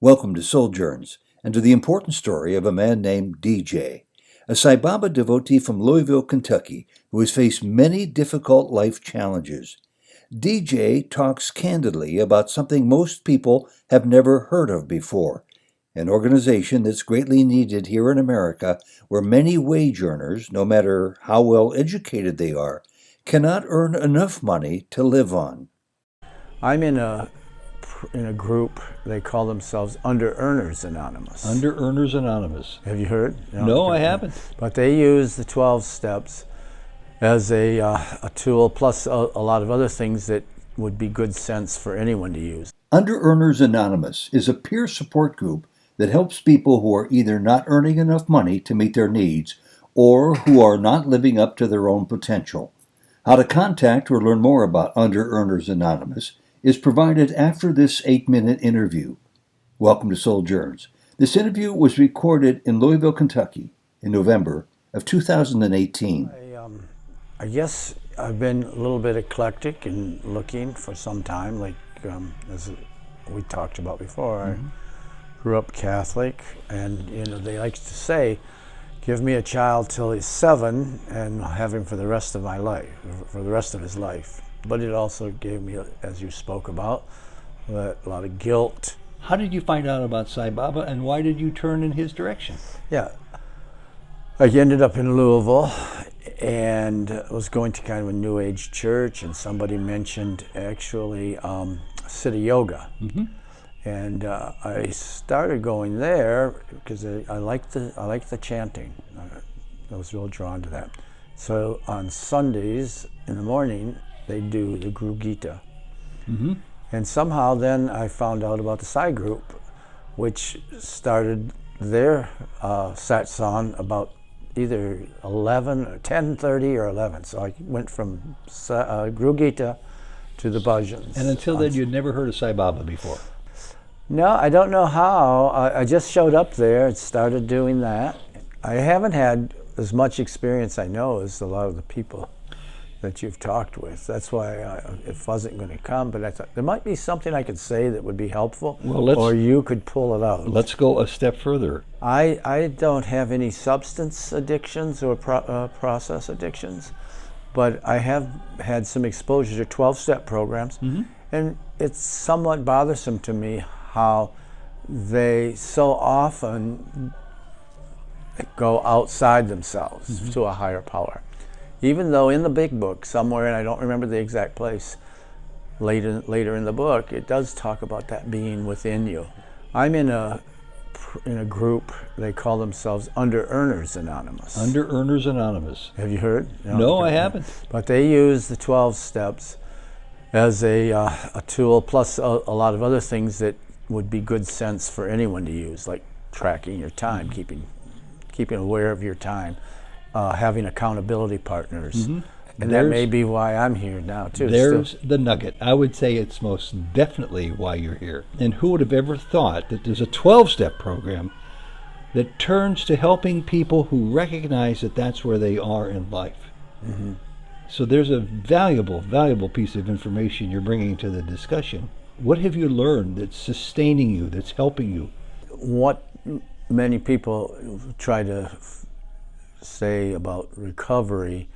Welcome to Souljourns, and to the important story of a man named DJ, a Sai Baba devotee from Louisville, Kentucky, who has faced many difficult life challenges. DJ talks candidly about something most people have never heard of before, an organization that's greatly needed here in America, where many wage earners, no matter how well educated they are, cannot earn enough money to live on. I'm in a group, they call themselves Under Earners Anonymous. Under Earners Anonymous. Have you heard? No, I haven't. But they use the 12 steps as a tool, plus a lot of other things that would be good sense for anyone to use. Under Earners Anonymous is a peer support group that helps people who are either not earning enough money to meet their needs or who are not living up to their own potential. How to contact or learn more about Under Earners Anonymous is provided after this 8-minute interview. Welcome to Souljourns. This interview was recorded in Louisville, Kentucky in November of 2018. I guess I've been a little bit eclectic in looking for some time, like as we talked about before. I grew up Catholic, and they like to say, give me a child till he's 7 and have him for the rest of my life, for the rest of his life. But it also gave me, as you spoke about, a lot of guilt. How did you find out about Sai Baba, and why did you turn in his direction? Yeah, I ended up in Louisville and was going to kind of a New Age church, and somebody mentioned actually City Yoga. And I started going there because I liked the chanting. I was real drawn to that. So on Sundays in the morning, they do the Guru Gita. And somehow then I found out about the Sai group, which started their satsang about either 11 or 10:30 or 11. So I went from Guru Gita to the bhajans. And until then, you'd never heard of Sai Baba before? No, I don't know how. I just showed up there and started doing that. I haven't had as much experience, I know, as a lot of the people that you've talked with. That's why it wasn't going to come, but I thought there might be something I could say that would be helpful, or you could pull it out. Let's go a step further. I don't have any substance addictions or process addictions, but I have had some exposure to 12-step programs, and it's somewhat bothersome to me how they so often go outside themselves to a higher power. Even though in the big book somewhere, and I don't remember the exact place, later in the book, it does talk about that being within you. I'm in a group, they call themselves Under Earners Anonymous. Under Earners Anonymous. Have you heard? No, I haven't. But they use the 12 steps as a tool, plus a lot of other things that would be good sense for anyone to use, like tracking your time, keeping aware of your time, having accountability partners. And that may be why I'm here now, too. There's the nugget. I would say it's most definitely why you're here. And who would have ever thought that there's a 12-step program that turns to helping people who recognize that that's where they are in life. So there's a valuable piece of information you're bringing to the discussion. What have you learned that's sustaining you, that's helping you? What many people try to say about recovery,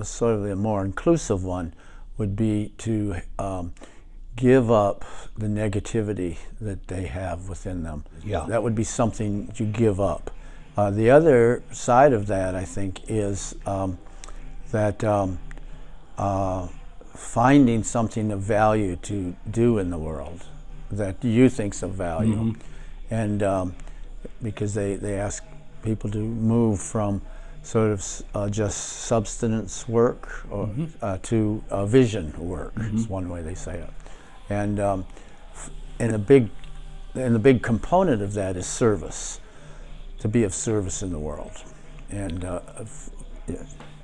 sort of a more inclusive one, would be to give up the negativity that they have within them. Yeah. That would be something that you give up. The other side of that, I think, is that finding something of value to do in the world that you think's of value. And because they ask people to move from sort of just substance work or, to vision work, is one way they say it. And a big component of that is service, to be of service in the world. And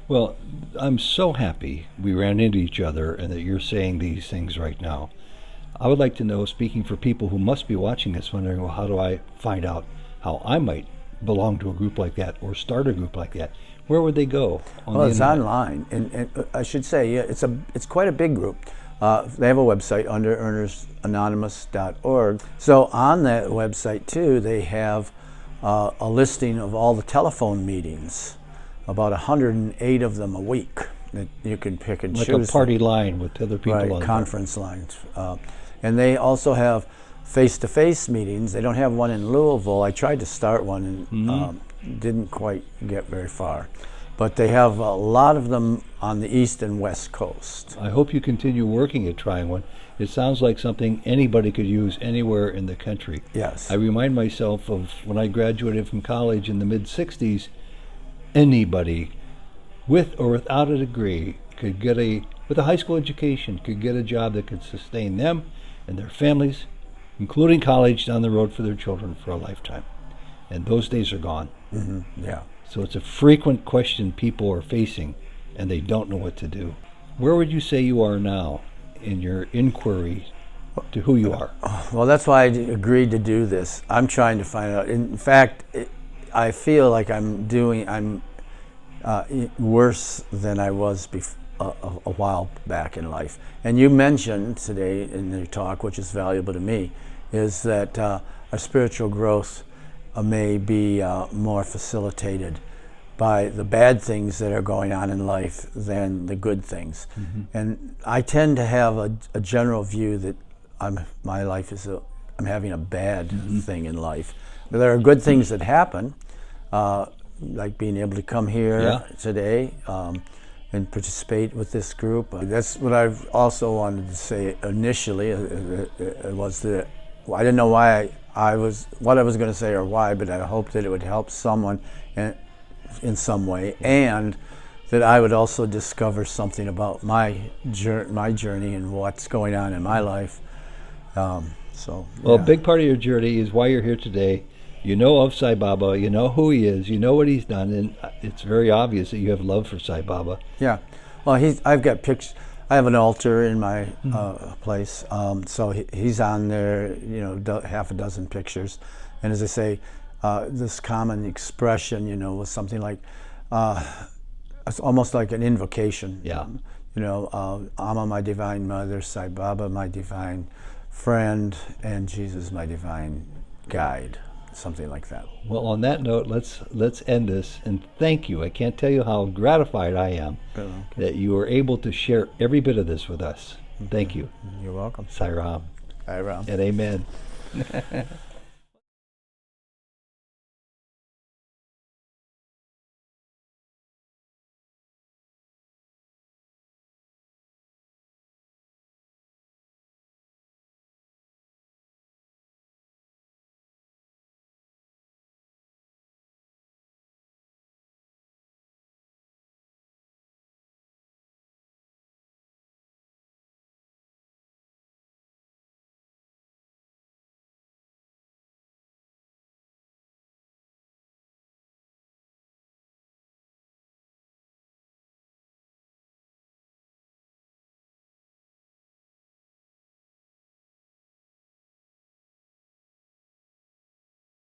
Well, I'm so happy we ran into each other and that you're saying these things right now. I would like to know, speaking for people who must be watching this, wondering, well, how do I find out how I might belong to a group like that or start a group like that? Where would they go? Well, it's online, and I should say, yeah, it's quite a big group. They have a website, underearnersanonymous.org. So on that website too, they have a listing of all the telephone meetings, about 108 of them a week that you can pick and choose. Like a party line with other people right, on conference lines. And they also have face-to-face meetings. They don't have one in Louisville. I tried to start one and didn't quite get very far. But they have a lot of them on the East and West Coast. I hope you continue working at trying one. It sounds like something anybody could use anywhere in the country. Yes. I remind myself of when I graduated from college in the mid-'60s, anybody with or without a degree could get with a high school education, could get a job that could sustain them and their families, including college down the road for their children for a lifetime. And those days are gone. Yeah. So it's a frequent question people are facing, and they don't know what to do. Where would you say you are now in your inquiry to who you are? Well, that's why I agreed to do this. I'm trying to find out. In fact, I feel like I'm worse than I was a while back in life. And you mentioned today in your talk, which is valuable to me, is that our spiritual growth may be more facilitated by the bad things that are going on in life than the good things. And I tend to have a general view that my life is I'm having a bad thing in life. But there are good things that happen, like being able to come here today and participate with this group. That's what I've also wanted to say initially, was that I didn't know what I was going to say or why, but I hoped that it would help someone in some way, and that I would also discover something about my journey and what's going on in my life. Well, a big part of your journey is why you're here today. You know of Sai Baba, you know who he is, you know what he's done, and it's very obvious that you have love for Sai Baba. Yeah. Well, I've got pictures. I have an altar in my place, so he's on there, half a dozen pictures. And as I say, this common expression, was something like, it's almost like an invocation. Yeah. Amma, my divine mother, Sai Baba, my divine friend, and Jesus, my divine guide. Something like that. Well, on that note, let's end this, and thank you. I can't tell you how gratified I am that you were able to share every bit of this with us. Thank you. You're welcome. Sai Ram. Sai Ram. And amen.